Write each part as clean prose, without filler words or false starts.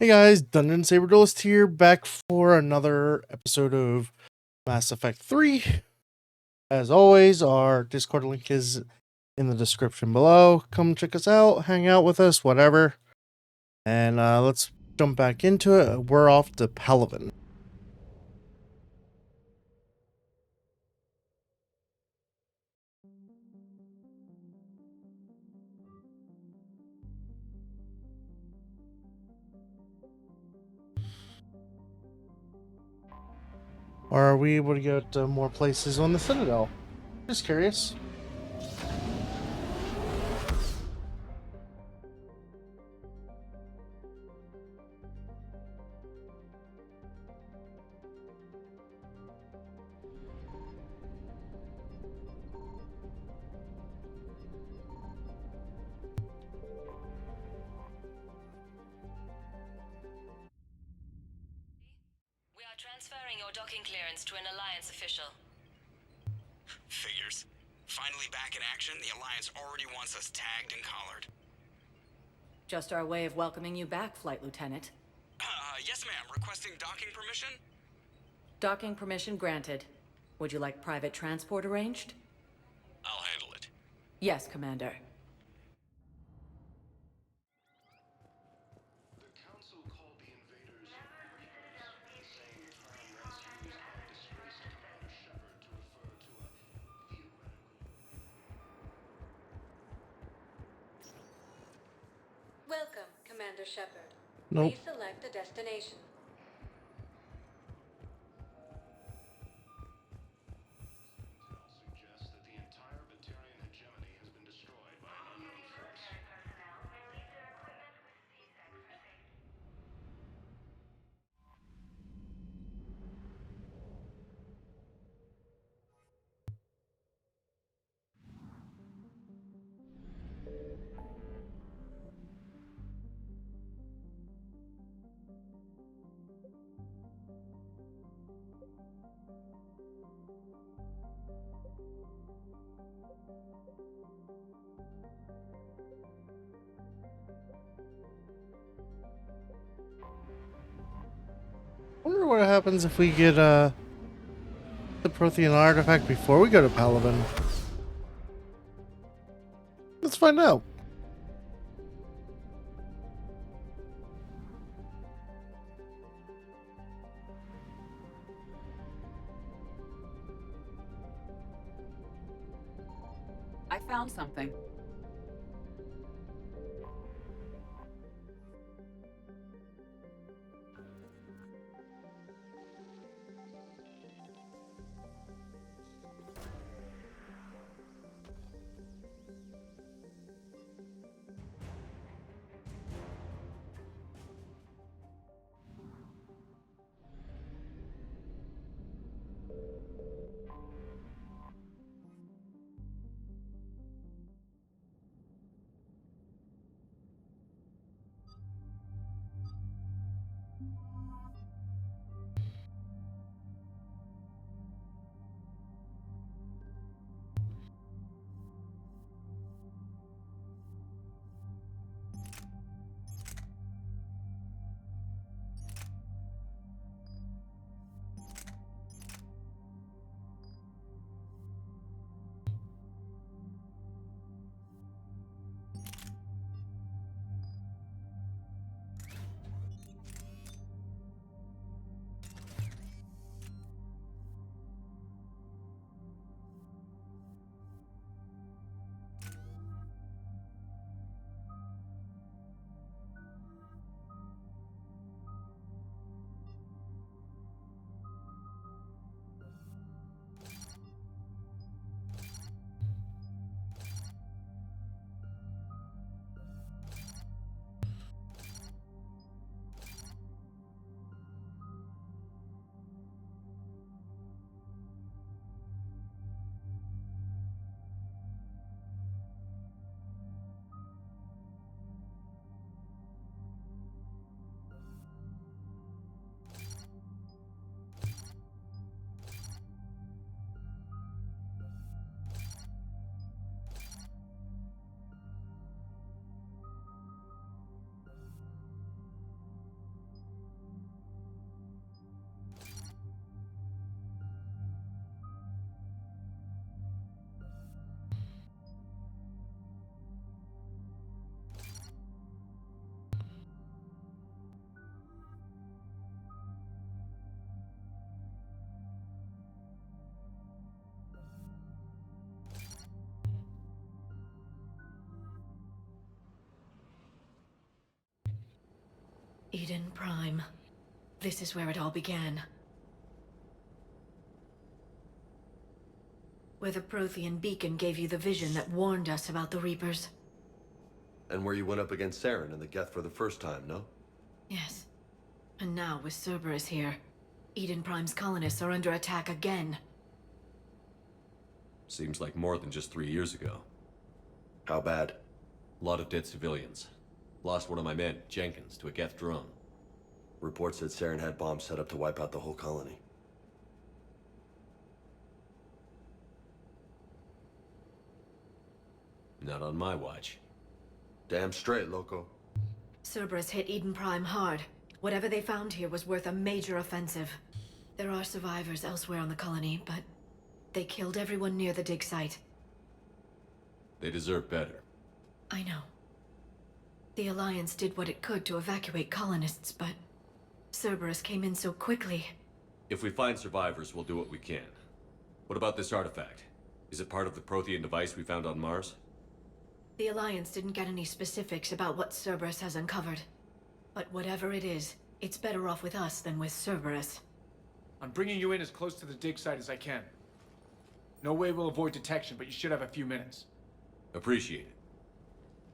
Hey guys, Dungeon Saber Duelist here, back for another episode of Mass Effect 3. As always, our Discord link is in the description below. Come check us out, hang out with us, whatever. And let's jump back into it. We're off to Paragon. Or are we able to go to more places on the Citadel? Just curious. We are transferring your docking clearance to an Alliance official. Figures. Finally back in action, the Alliance already wants us tagged and collared. Just our way of welcoming you back, Flight Lieutenant. Yes ma'am, requesting docking permission? Docking permission granted. Would you like private transport arranged? I'll handle it. Yes, Commander. The Council called the invaders mutants, the same term that's used by disgraced Commander Shepard to refer to a theoretical. Welcome, Commander Shepard. Nope. Please select a destination. Intel suggests that the entire Batarian hegemony has been destroyed by an unknown force. I wonder what happens if we get the Prothean artifact before we go to Paragon. Let's find out. I found something. Eden Prime. This is where it all began. Where the Prothean beacon gave you the vision that warned us about the Reapers. And where you went up against Saren and the Geth for the first time, no? Yes. And now, with Cerberus here, Eden Prime's colonists are under attack again. Seems like more than just 3 years ago. How bad? A lot of dead civilians. Lost one of my men, Jenkins, to a Geth drone. Reports said Saren had bombs set up to wipe out the whole colony. Not on my watch. Damn straight, loco. Cerberus hit Eden Prime hard. Whatever they found here was worth a major offensive. There are survivors elsewhere on the colony, but they killed everyone near the dig site. They deserve better. I know. The Alliance did what it could to evacuate colonists, but Cerberus came in so quickly. If we find survivors, we'll do what we can. What about this artifact? Is it part of the Prothean device we found on Mars? The Alliance didn't get any specifics about what Cerberus has uncovered. But whatever it is, it's better off with us than with Cerberus. I'm bringing you in as close to the dig site as I can. No way we'll avoid detection, but you should have a few minutes. Appreciate it.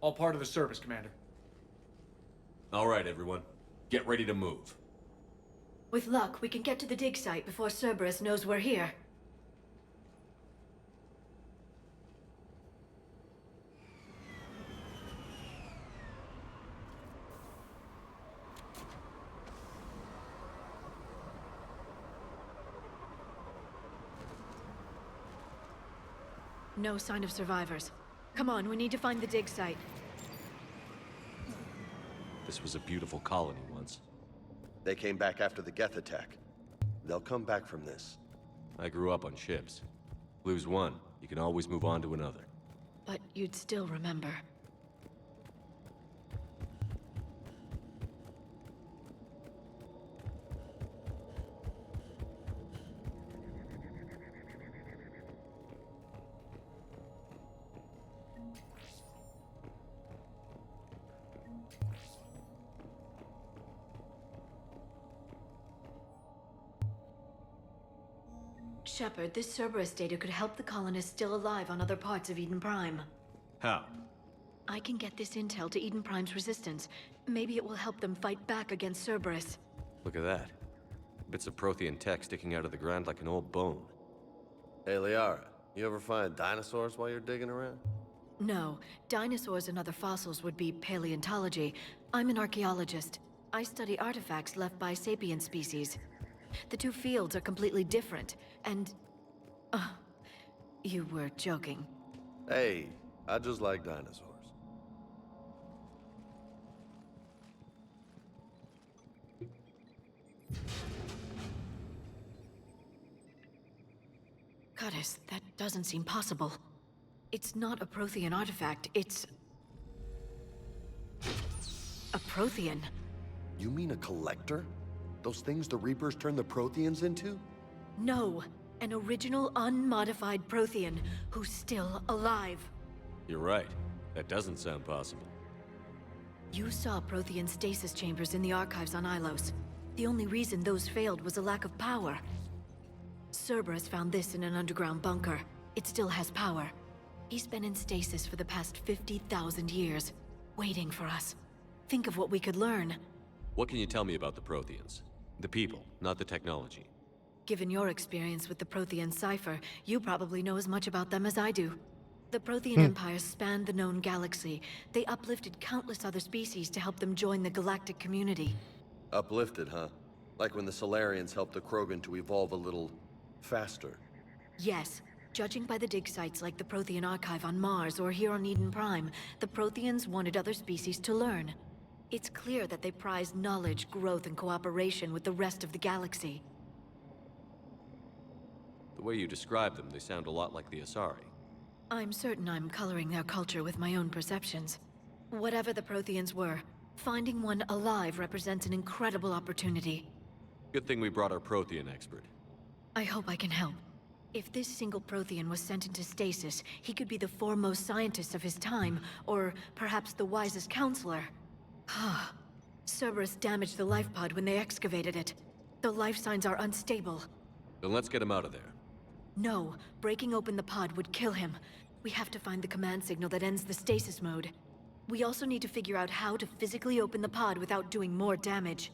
All part of the service, Commander. All right, everyone. Get ready to move. With luck, we can get to the dig site before Cerberus knows we're here. No sign of survivors. Come on, we need to find the dig site. This was a beautiful colony once. They came back after the Geth attack. They'll come back from this. I grew up on ships. Lose one, you can always move on to another. But you'd still remember. Shepard, this Cerberus data could help the colonists still alive on other parts of Eden Prime. How? I can get this intel to Eden Prime's resistance. Maybe it will help them fight back against Cerberus. Look at that. Bits of Prothean tech sticking out of the ground like an old bone. Hey, Liara, you ever find dinosaurs while you're digging around? No, dinosaurs and other fossils would be paleontology. I'm an archaeologist. I study artifacts left by sapient species. The two fields are completely different, and... you were joking. Hey, I just like dinosaurs. Goddess, that doesn't seem possible. It's not a Prothean artifact, it's... a Prothean. You mean a collector? Those things the Reapers turned the Protheans into? No, an original unmodified Prothean who's still alive. You're right. That doesn't sound possible. You saw Prothean stasis chambers in the archives on Ilos. The only reason those failed was a lack of power. Cerberus found this in an underground bunker. It still has power. He's been in stasis for the past 50,000 years, waiting for us. Think of what we could learn. What can you tell me about the Protheans? The people, not the technology. Given your experience with the Prothean cipher, you probably know as much about them as I do. The Prothean Empire spanned the known galaxy. They uplifted countless other species to help them join the galactic community. Uplifted, huh? Like when the Solarians helped the Krogan to evolve a little faster. Yes. Judging by the dig sites like the Prothean Archive on Mars or here on Eden Prime, the Protheans wanted other species to learn. It's clear that they prize knowledge, growth, and cooperation with the rest of the galaxy. The way you describe them, they sound a lot like the Asari. I'm certain I'm coloring their culture with my own perceptions. Whatever the Protheans were, finding one alive represents an incredible opportunity. Good thing we brought our Prothean expert. I hope I can help. If this single Prothean was sent into stasis, he could be the foremost scientist of his time, or perhaps the wisest counselor. Cerberus damaged the life pod when they excavated it. The life signs are unstable. Then let's get him out of there. No, breaking open the pod would kill him. We have to find the command signal that ends the stasis mode. We also need to figure out how to physically open the pod without doing more damage.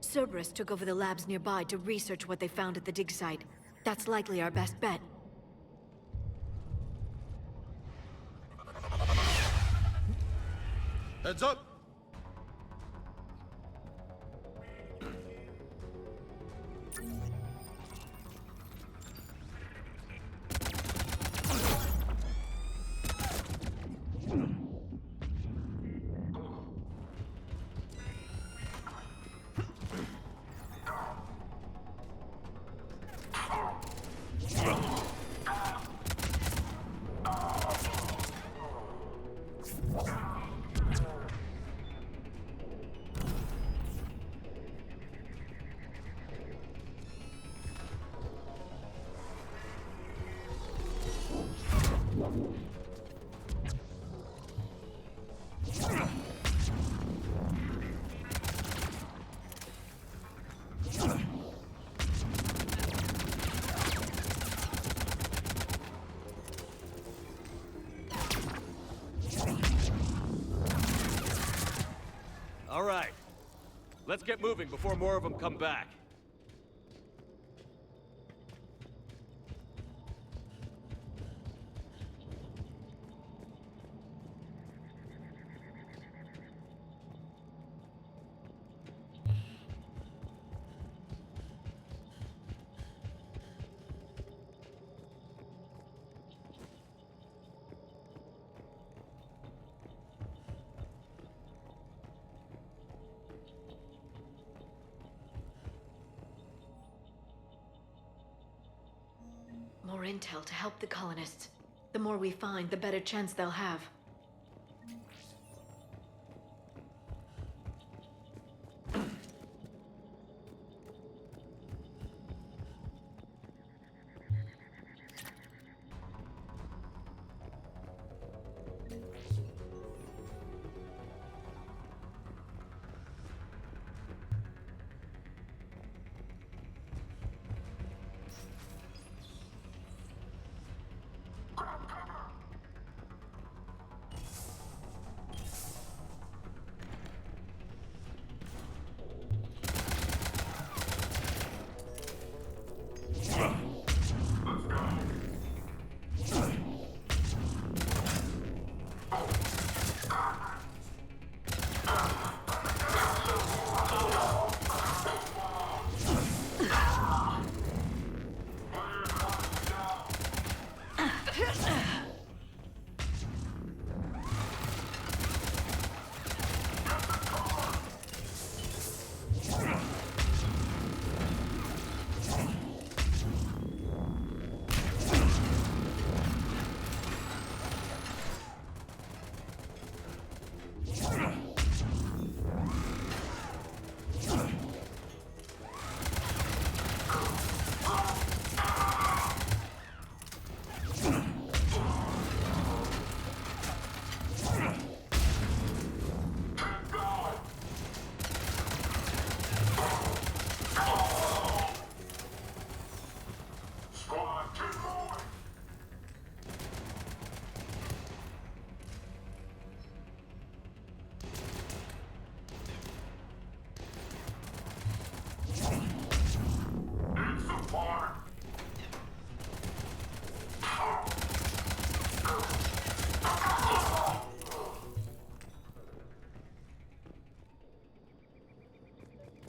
Cerberus took over the labs nearby to research what they found at the dig site. That's likely our best bet. Heads up! All right. Let's get moving before more of them come back. More intel to help the colonists. The more we find, the better chance they'll have.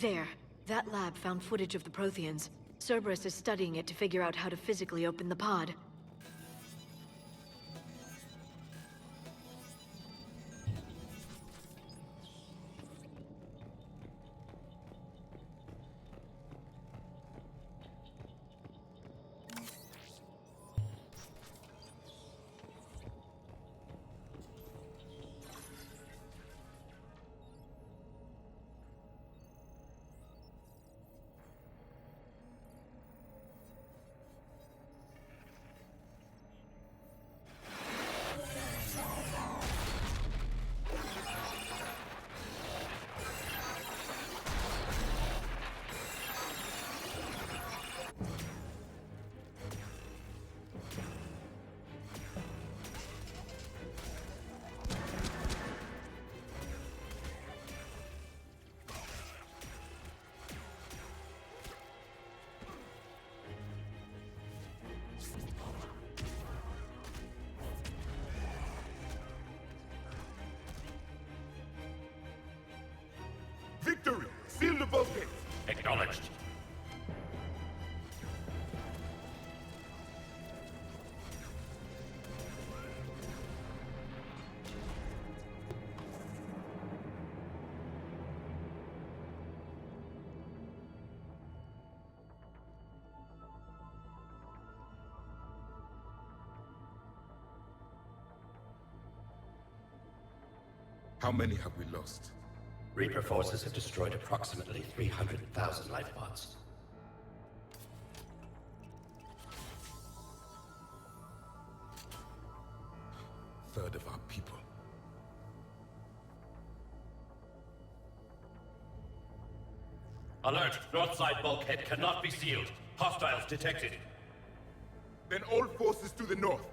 There. That lab found footage of the Protheans. Cerberus is studying it to figure out how to physically open the pod. the bulkhead! Acknowledged. How many have we lost? Reaper forces have destroyed approximately 300,000 life pods. Third of our people. Alert! North side bulkhead cannot be sealed. Hostiles detected. Then all forces to the north.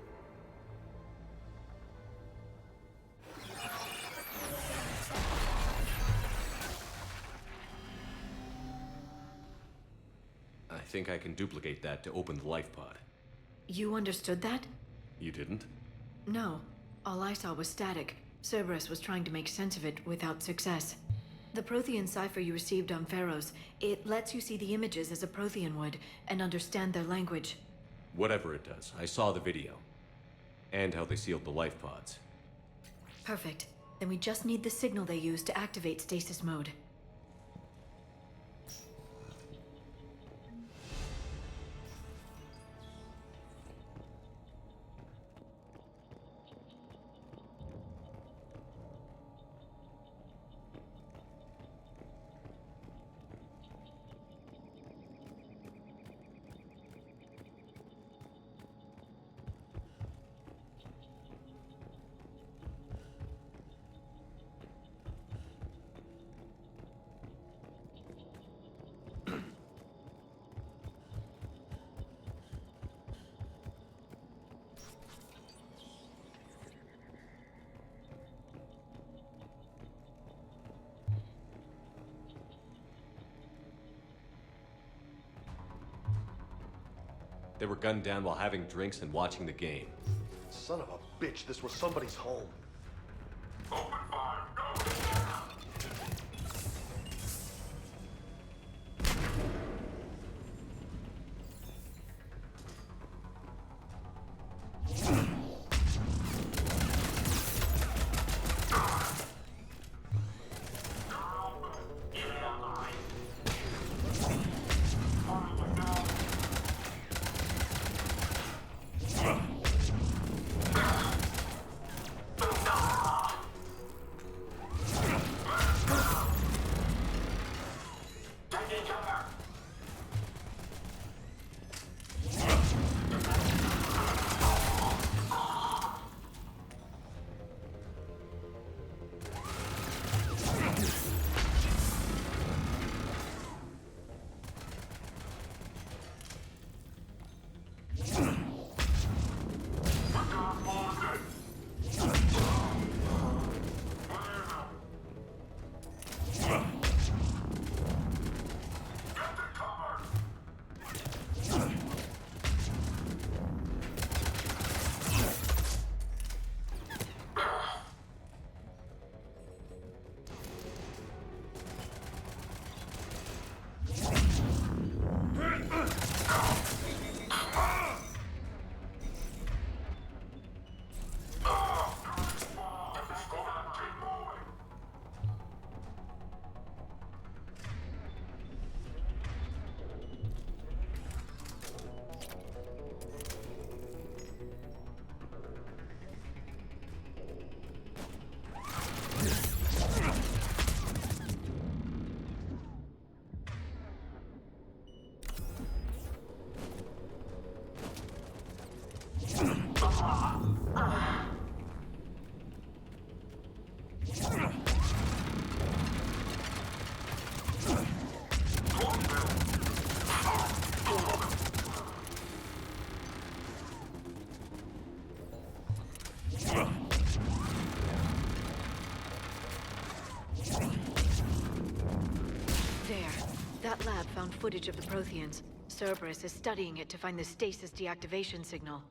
I think I can duplicate that to open the life pod. You understood that? You didn't? No. All I saw was static. Cerberus was trying to make sense of it without success. The Prothean cipher you received on Pharaohs, it lets you see the images as a Prothean would, and understand their language. Whatever it does, I saw the video. And how they sealed the life pods. Perfect. Then we just need the signal they use to activate stasis mode. They were gunned down while having drinks and watching the game. Son of a bitch, this was somebody's home. That lab found footage of the Protheans. Cerberus is studying it to find the stasis deactivation signal.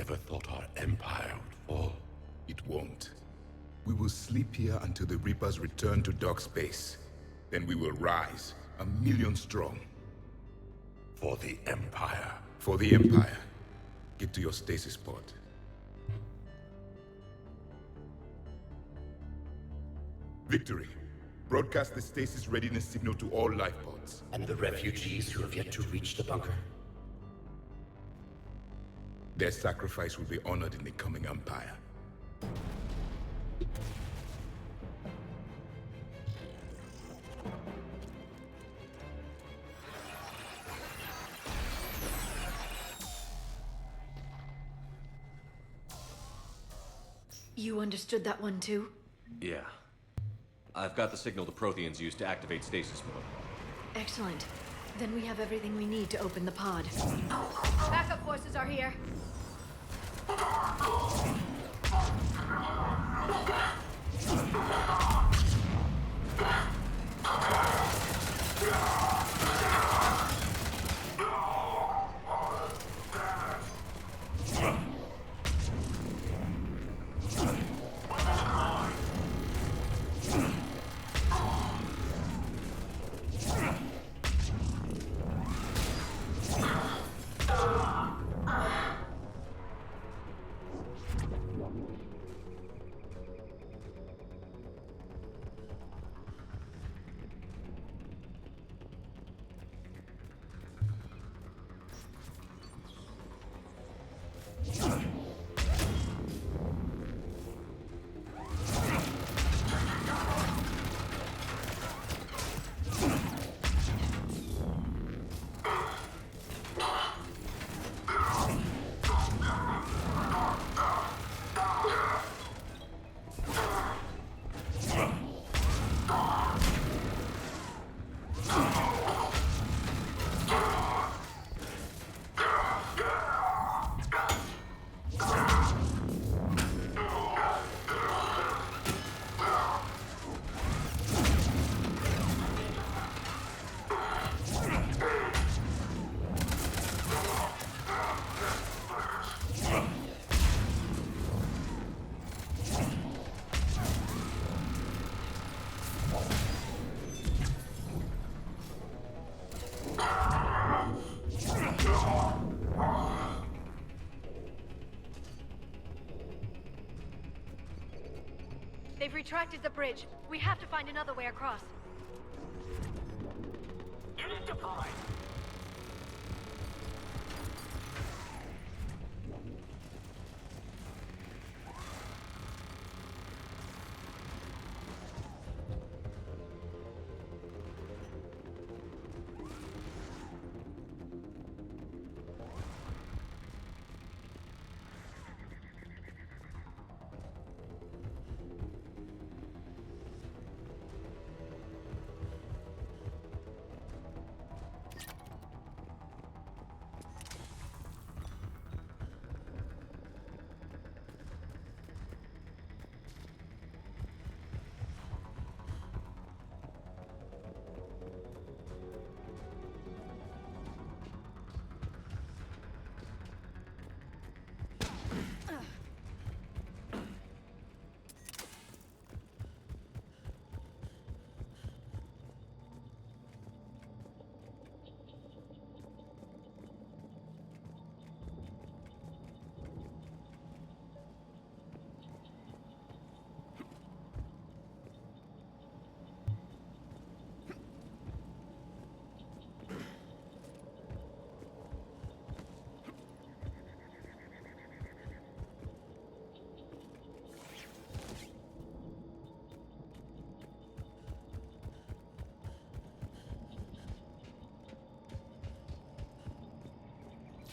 Ever thought our empire would fall? It won't. We will sleep here until the Reapers return to dark space. Then we will rise, 1,000,000 strong. For the Empire. For the Empire. Get to your stasis pod. Victory. Broadcast the stasis readiness signal to all life pods. And the refugees who have yet to reach the bunker? Their sacrifice will be honored in the coming Empire. You understood that one too? Yeah. I've got the signal the Protheans used to activate stasis mode. Excellent. Then we have everything we need to open the pod. Backup forces are here. They've retracted the bridge. We have to find another way across. Unit deployed.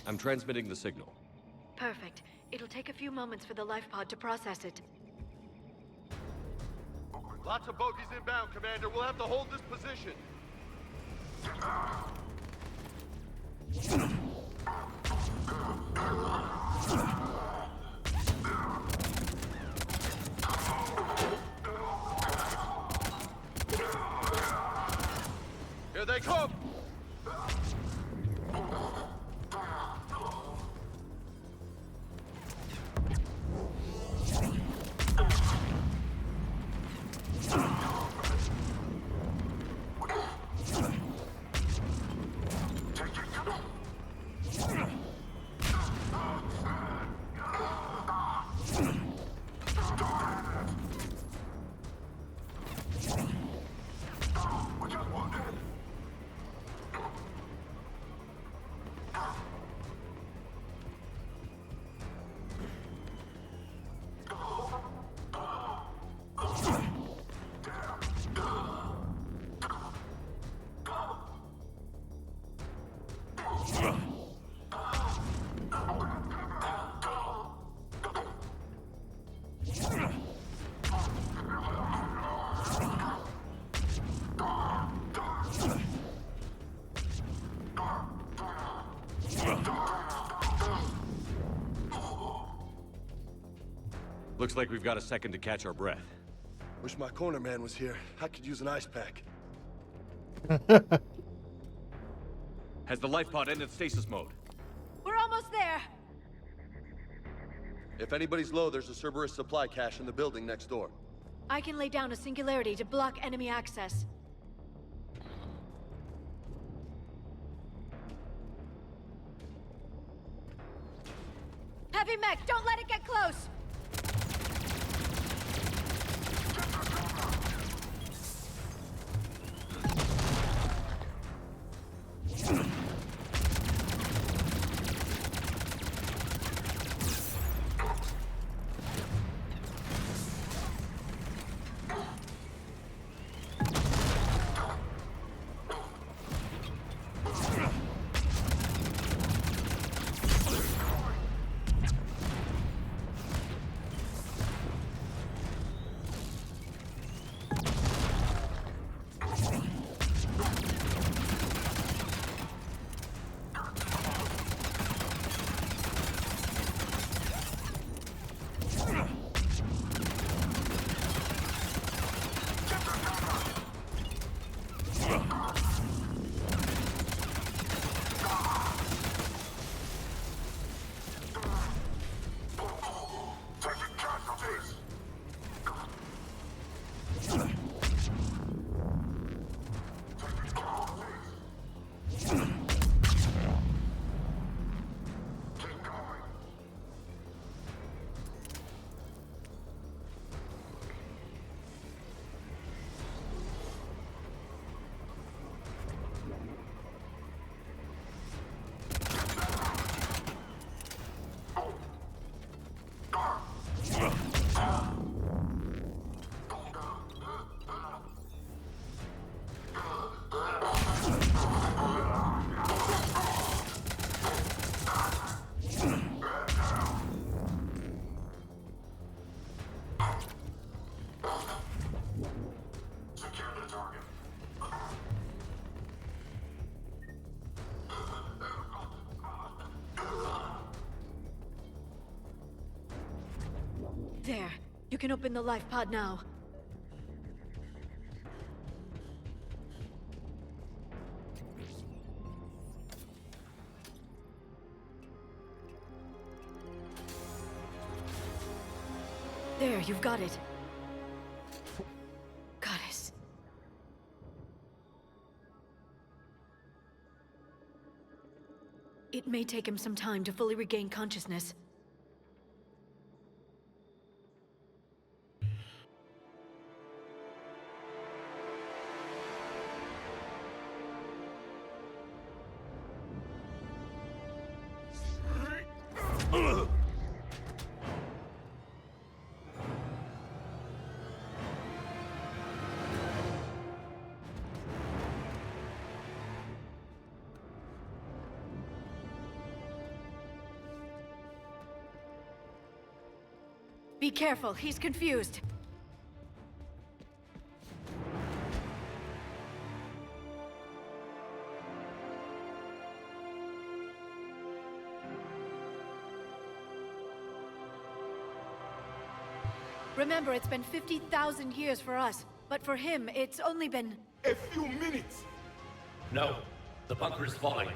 I'm transmitting the signal. Perfect. It'll take a few moments for the life pod to process it. Lots of bogies inbound, Commander. We'll have to hold this position. Here they come! Looks like we've got a second to catch our breath. Wish my corner man was here. I could use an ice pack. Has the life pod ended stasis mode? We're almost there. If anybody's low, there's a Cerberus supply cache in the building next door. I can lay down a singularity to block enemy access. Heavy mech, don't let it get close. There. You can open the life pod now. There, you've got it. Goddess. It may take him some time to fully regain consciousness. Be careful, he's confused. Remember, it's been 50,000 years for us, but for him, it's only been... A few minutes! No. The bunker is falling.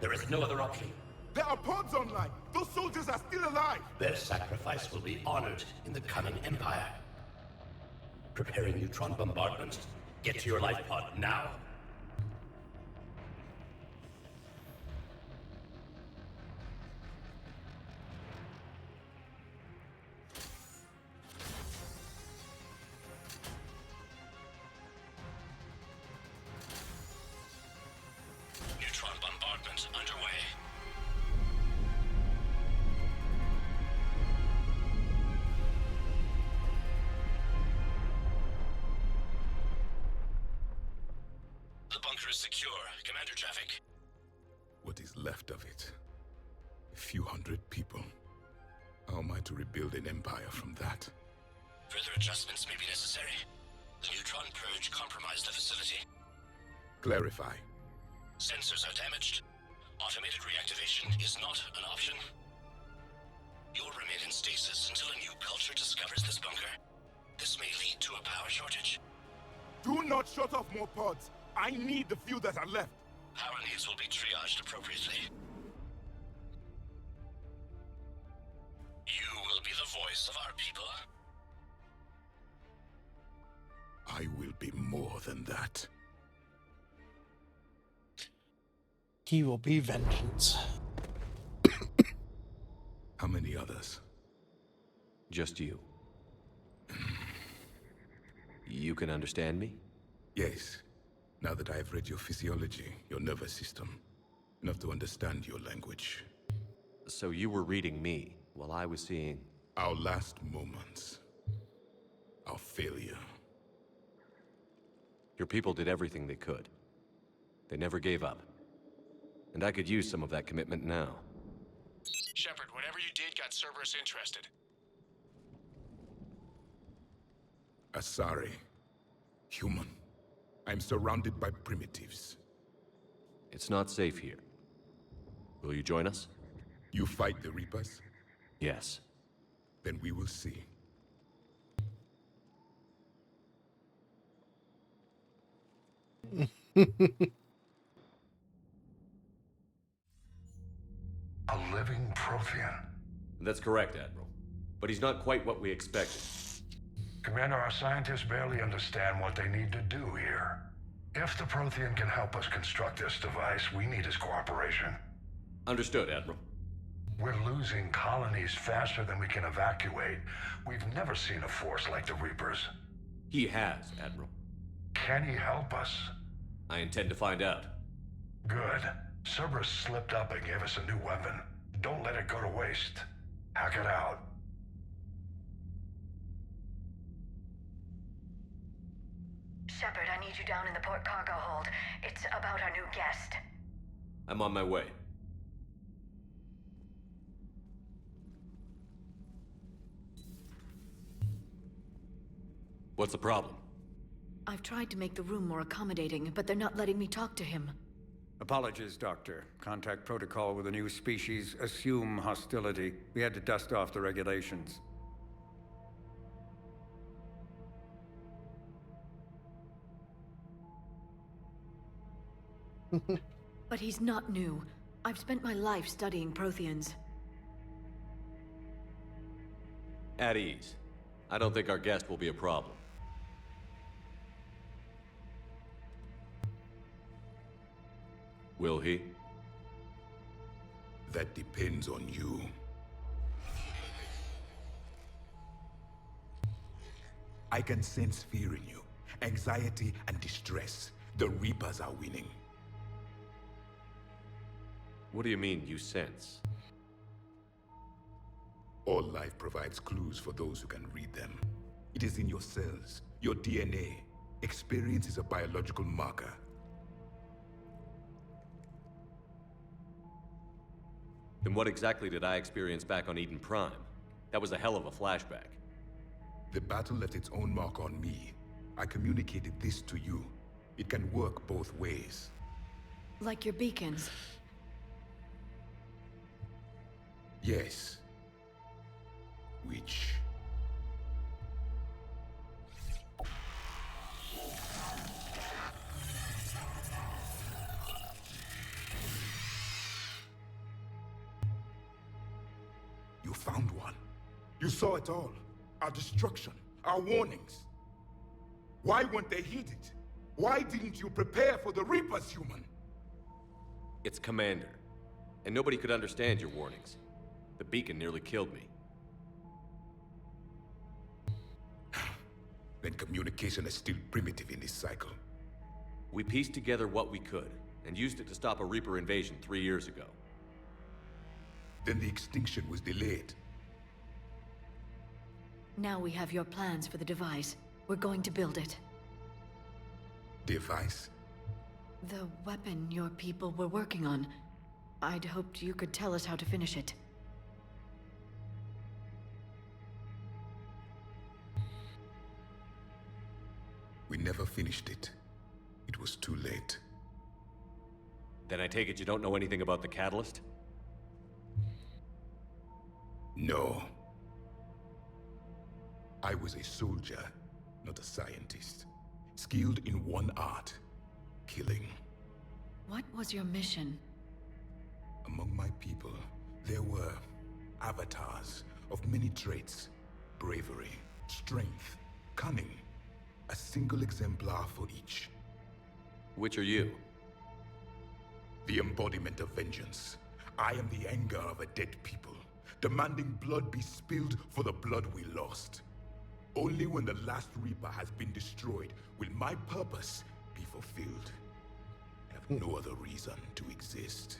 There is no other option. There are pods online! Those soldiers are still alive! Their sacrifice will be honored in the coming Empire. Preparing neutron bombardment. Get to your life pod now. Neutron bombardment underway. The bunker is secure. Commander Traffic. What is left of it? A few hundred people. How am I to rebuild an empire from that? Further adjustments may be necessary. The neutron purge compromised the facility. Clarify. Sensors are damaged. Automated reactivation is not an option. You'll remain in stasis until a new culture discovers this bunker. This may lead to a power shortage. Do not shut off more pods. I need the few that are left. Power needs will be triaged appropriately. You will be the voice of our people. I will be more than that. He will be vengeance. How many others? Just you. You can understand me? Yes. Now that I have read your physiology, your nervous system, enough to understand your language. So you were reading me, while I was seeing... Our last moments. Our failure. Your people did everything they could. They never gave up. And I could use some of that commitment now. Shepard, whatever you did got Cerberus interested. Asari. Human. I'm surrounded by primitives. It's not safe here. Will you join us? You fight the Reapers? Yes. Then we will see. A living Prothean. That's correct, Admiral. But he's not quite what we expected. Commander, our scientists barely understand what they need to do here. If the Prothean can help us construct this device, we need his cooperation. Understood, Admiral. We're losing colonies faster than we can evacuate. We've never seen a force like the Reapers. He has, Admiral. Can he help us? I intend to find out. Good. Cerberus slipped up and gave us a new weapon. Don't let it go to waste. Hack it out. Shepard, I need you down in the port cargo hold. It's about our new guest. I'm on my way. What's the problem? I've tried to make the room more accommodating, but they're not letting me talk to him. Apologies, Doctor. Contact protocol with a new species. Assume hostility. We had to dust off the regulations. But he's not new. I've spent my life studying Protheans. At ease. I don't think our guest will be a problem. Will he? That depends on you. I can sense fear in you, anxiety and distress. The Reapers are winning. What do you mean, you sense? All life provides clues for those who can read them. It is in your cells, your DNA. Experience is a biological marker. Then what exactly did I experience back on Eden Prime? That was a hell of a flashback. The battle left its own mark on me. I communicated this to you. It can work both ways. Like your beacons. Yes. Which... You found one. You saw it all. Our destruction, our warnings. Why weren't they heeded? Why didn't you prepare for the Reapers, human? It's Commander. And nobody could understand your warnings. The beacon nearly killed me. Then communication is still primitive in this cycle. We pieced together what we could, and used it to stop a Reaper invasion 3 years ago. Then the extinction was delayed. Now we have your plans for the device. We're going to build it. Device? The weapon your people were working on. I'd hoped you could tell us how to finish it. We never finished it. It was too late. Then I take it you don't know anything about the catalyst? No. I was a soldier, not a scientist. Skilled in one art, killing. What was your mission? Among my people, there were avatars of many traits. Bravery, strength, cunning. A single exemplar for each. Which are you? The embodiment of vengeance. I am the anger of a dead people, demanding blood be spilled for the blood we lost. Only when the last Reaper has been destroyed will my purpose be fulfilled. I have no other reason to exist.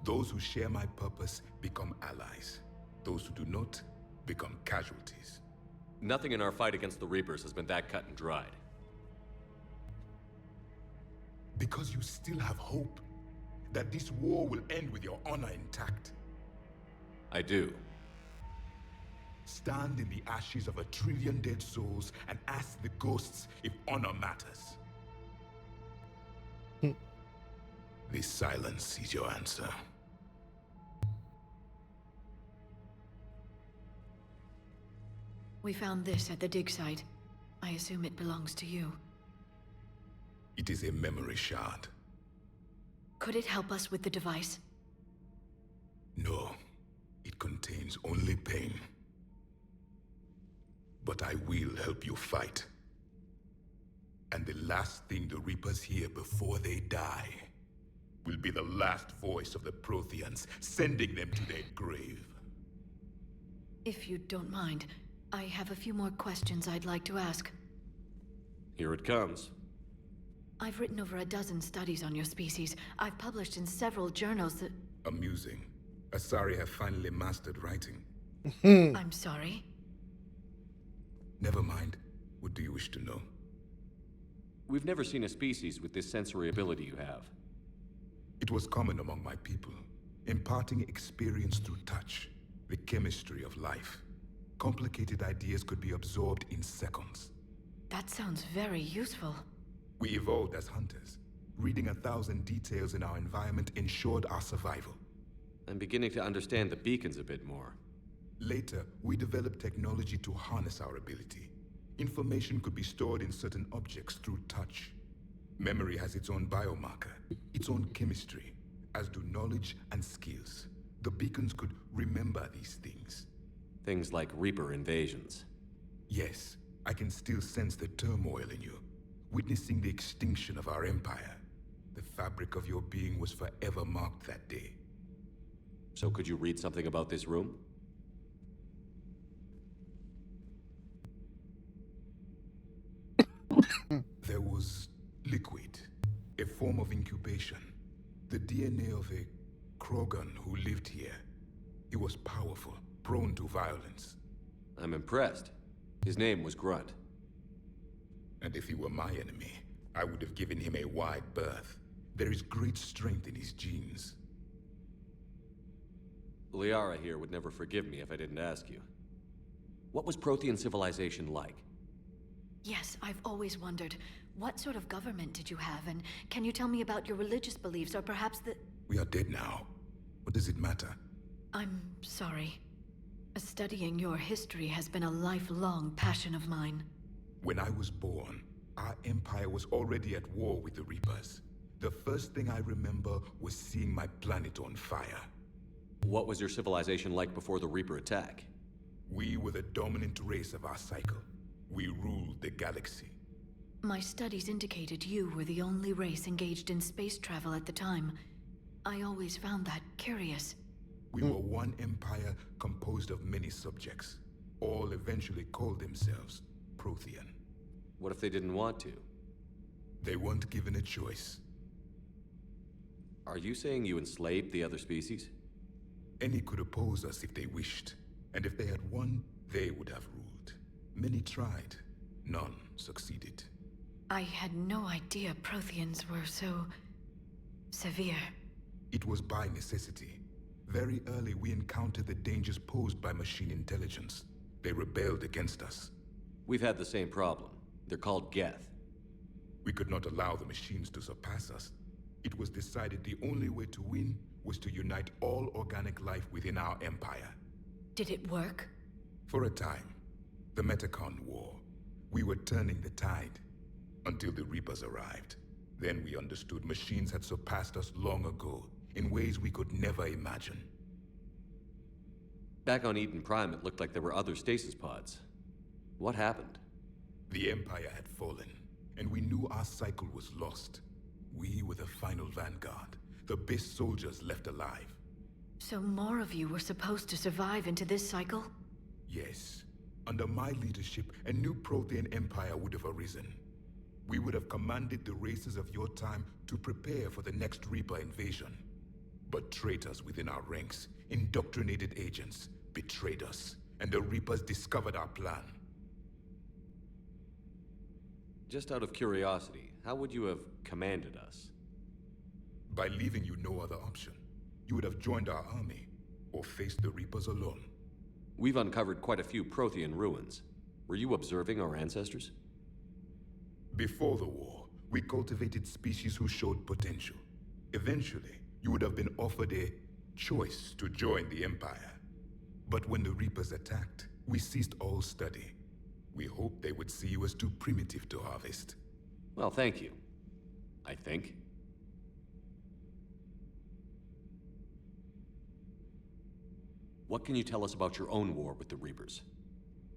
Those who share my purpose become allies. Those who do not become casualties. Nothing in our fight against the Reapers has been that cut and dried. Because you still have hope that this war will end with your honor intact. I do. Stand in the ashes of 1 trillion dead souls and ask the ghosts if honor matters. This silence is your answer. We found this at the dig site. I assume it belongs to you. It is a memory shard. Could it help us with the device? No, it contains only pain. But I will help you fight. And the last thing the Reapers hear before they die will be the last voice of the Protheans, sending them to their grave. If you don't mind, I have a few more questions I'd like to ask. Here it comes. I've written over a dozen studies on your species. I've published in several journals that... Amusing. Asari have finally mastered writing. I'm sorry? Never mind. What do you wish to know? We've never seen a species with this sensory ability you have. It was common among my people, imparting experience through touch, the chemistry of life. Complicated ideas could be absorbed in seconds. That sounds very useful. We evolved as hunters. Reading 1,000 details in our environment ensured our survival. I'm beginning to understand the beacons a bit more. Later, we developed technology to harness our ability. Information could be stored in certain objects through touch. Memory has its own biomarker, its own chemistry, as do knowledge and skills. The beacons could remember these things. Things like Reaper invasions. Yes, I can still sense the turmoil in you, witnessing the extinction of our empire. The fabric of your being was forever marked that day. So could you read something about this room? There was liquid, a form of incubation. The DNA of a Krogan who lived here. He was powerful, prone to violence. I'm impressed. His name was Grunt. And if he were my enemy, I would have given him a wide berth. There is great strength in his genes. Liara here would never forgive me if I didn't ask you. What was Prothean civilization like? Yes, I've always wondered, what sort of government did you have, and can you tell me about your religious beliefs, or perhaps the... We are dead now. What does it matter? I'm sorry. Studying your history has been a lifelong passion of mine. When I was born, our empire was already at war with the Reapers. The first thing I remember was seeing my planet on fire. What was your civilization like before the Reaper attack? We were the dominant race of our cycle. We ruled the galaxy. My studies indicated you were the only race engaged in space travel at the time. I always found that curious. We were one empire composed of many subjects. All eventually called themselves Prothean. What if they didn't want to? They weren't given a choice. Are you saying you enslaved the other species? Any could oppose us if they wished. And if they had won, they would have ruled. Many tried. None succeeded. I had no idea Protheans were so... severe. It was by necessity. Very early we encountered the dangers posed by machine intelligence. They rebelled against us. We've had the same problem. They're called Geth. We could not allow the machines to surpass us. It was decided the only way to win was to unite all organic life within our empire. Did it work? For a time, the Metacon War, we were turning the tide until the Reapers arrived. Then we understood machines had surpassed us long ago in ways we could never imagine. Back on Eden Prime, it looked like there were other stasis pods. What happened? The Empire had fallen, and we knew our cycle was lost. We were the final vanguard, the best soldiers left alive. So more of you were supposed to survive into this cycle? Yes. Under my leadership, a new Prothean empire would have arisen. We would have commanded the races of your time to prepare for the next Reaper invasion. But traitors within our ranks, indoctrinated agents, betrayed us, and the Reapers discovered our plan. Just out of curiosity, how would you have commanded us? By leaving you no other option. You would have joined our army, or faced the Reapers alone. We've uncovered quite a few Prothean ruins. Were you observing our ancestors? Before the war, we cultivated species who showed potential. Eventually, you would have been offered a choice to join the Empire. But when the Reapers attacked, we ceased all study. We hoped they would see you as too primitive to harvest. Well, thank you. I think. What can you tell us about your own war with the Reapers?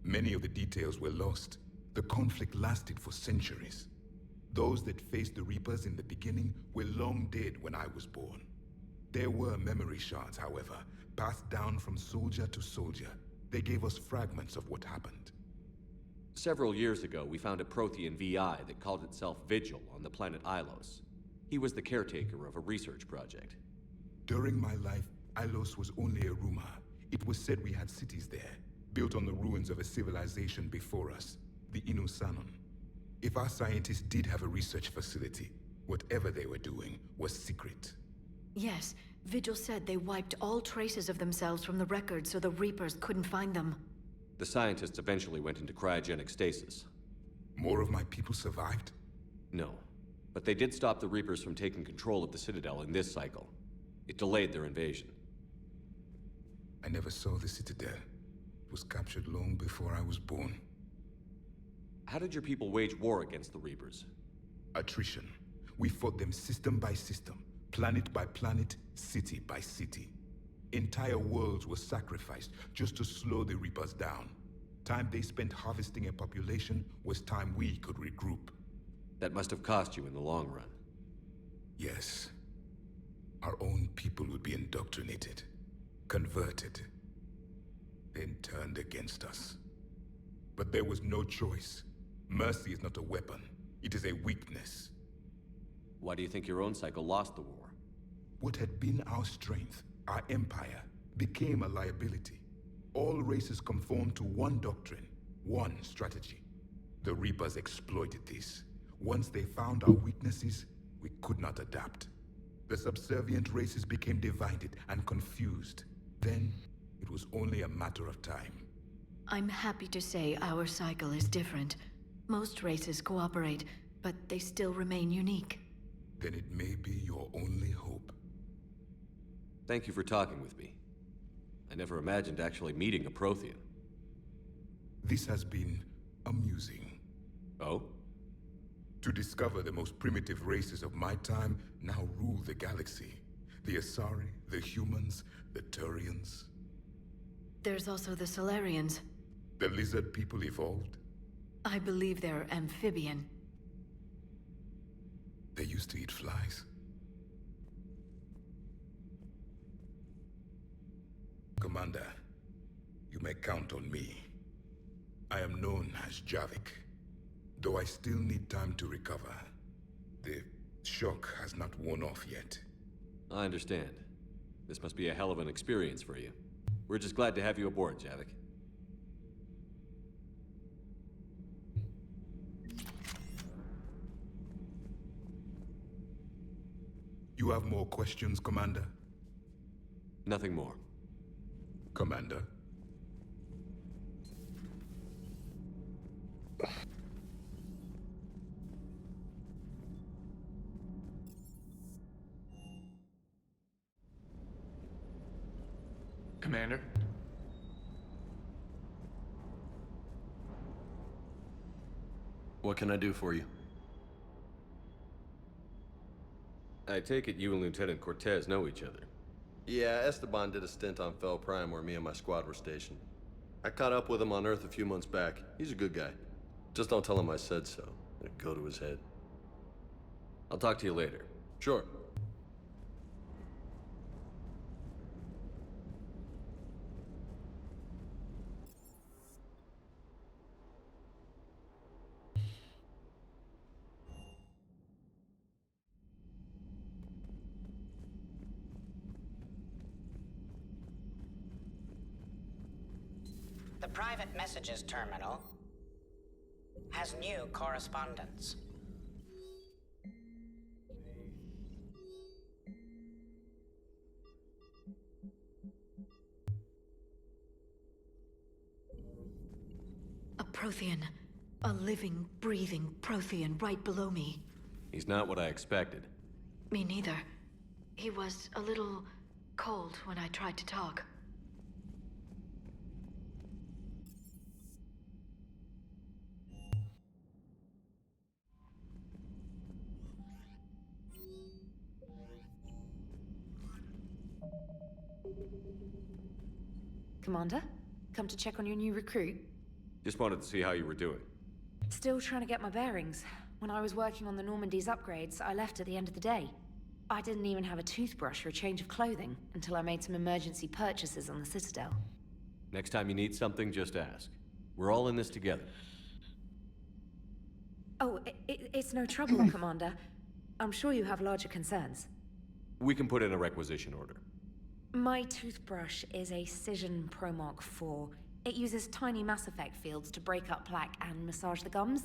Many of the details were lost. The conflict lasted for centuries. Those that faced the Reapers in the beginning were long dead when I was born. There were memory shards, however, passed down from soldier to soldier. They gave us fragments of what happened. Several years ago, we found a Prothean VI that called itself Vigil on the planet Ilos. He was the caretaker of a research project. During my life, Ilos was only a rumor. It was said we had cities there, built on the ruins of a civilization before us, the Inusanon. If our scientists did have a research facility, whatever they were doing was secret. Yes, Vigil said they wiped all traces of themselves from the records so the Reapers couldn't find them. The scientists eventually went into cryogenic stasis. More of my people survived? No, but they did stop the Reapers from taking control of the Citadel in this cycle. It delayed their invasion. I never saw the Citadel. It was captured long before I was born. How did your people wage war against the Reapers? Attrition. We fought them system by system, planet by planet, city by city. Entire worlds were sacrificed just to slow the Reapers down. Time they spent harvesting a population was time we could regroup. That must have cost you in the long run. Yes. Our own people would be indoctrinated, converted, then turned against us. But there was no choice. Mercy is not a weapon. It is a weakness. Why do you think your own cycle lost the war? What had been our strength, our empire, became a liability. All races conformed to one doctrine, one strategy. The Reapers exploited this. Once they found our weaknesses, we could not adapt. The subservient races became divided and confused. Then, it was only a matter of time. I'm happy to say our cycle is different. Most races cooperate, but they still remain unique. Then it may be your only hope. Thank you for talking with me. I never imagined actually meeting a Prothean. This has been amusing. Oh? To discover the most primitive races of my time now rule the galaxy. The Asari, the humans, the Turians. There's also the Solarians. The lizard people evolved? I believe they're amphibian. They used to eat flies. Commander, you may count on me. I am known as Javik, though I still need time to recover. The shock has not worn off yet. I understand. This must be a hell of an experience for you. We're just glad to have you aboard, Javik. You have more questions, Commander? Nothing more. Commander? Commander. What can I do for you? I take it you and Lieutenant Cortez know each other. Yeah, Esteban did a stint on Fel Prime where me and my squad were stationed. I caught up with him on Earth a few months back. He's a good guy. Just don't tell him I said so. It'd go to his head. I'll talk to you later. Sure. The private messages terminal has new correspondence. A Prothean. A living, breathing Prothean right below me. He's not what I expected. Me neither. He was a little cold when I tried to talk. Commander, come to check on your new recruit. Just wanted to see how you were doing. Still trying to get my bearings. When I was working on the Normandy's upgrades, I left at the end of the day. I didn't even have a toothbrush or a change of clothing until I made some emergency purchases on the Citadel. Next time you need something, just ask. We're all in this together. Oh, it's no trouble, Commander. I'm sure you have larger concerns. We can put in a requisition order. My toothbrush is a Cision Pro Mark IV. It uses tiny Mass Effect fields to break up plaque and massage the gums.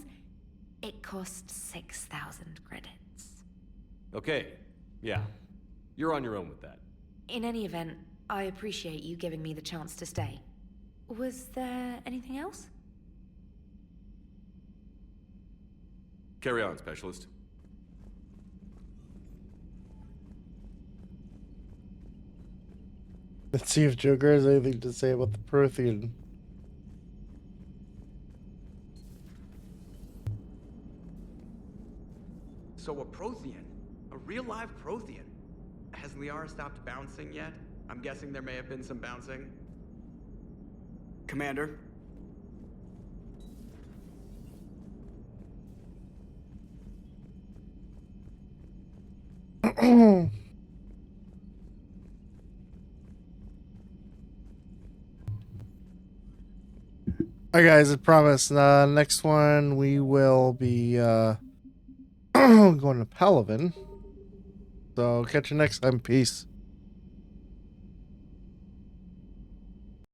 It costs 6,000 credits. Okay, yeah. You're on your own with that. In any event, I appreciate you giving me the chance to stay. Was there anything else? Carry on, Specialist. Let's see if Joker has anything to say about the Prothean. So a Prothean? A real live Prothean? Has Liara stopped bouncing yet? I'm guessing there may have been some bouncing. Commander? Alright guys, I promise, next one we will be going to Palaven. So catch you next time. Peace.